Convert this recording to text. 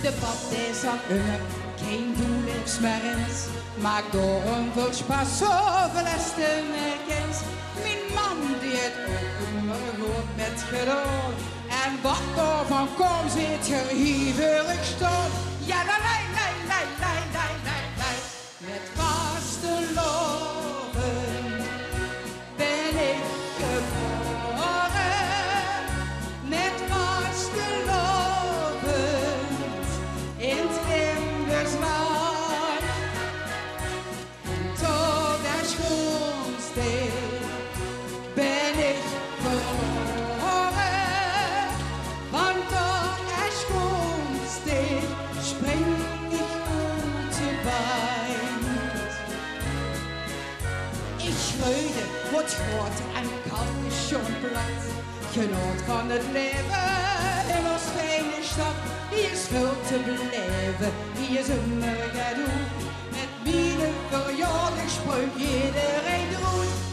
De pap die zat geen huwelijksmens, maar door een volkspas zoveel is te merkens. Mijn man die het ook goed met geduld. En wat daarvan komt zit je hierig stil. Ja, nee. Met vaste loven ben ik geboren. Met vaste loven in het Limburgsland. Tot der schoonste ben ik geboren. Want tot der schoonste spring ik uit de bein. Ik schreeuwde wat groot en koud is schon plat. Genoot van het leven in ons fijne stad. Hier is veel te beleven, hier is een gedoe. Met mijn verjaardag spreekt iedereen doet.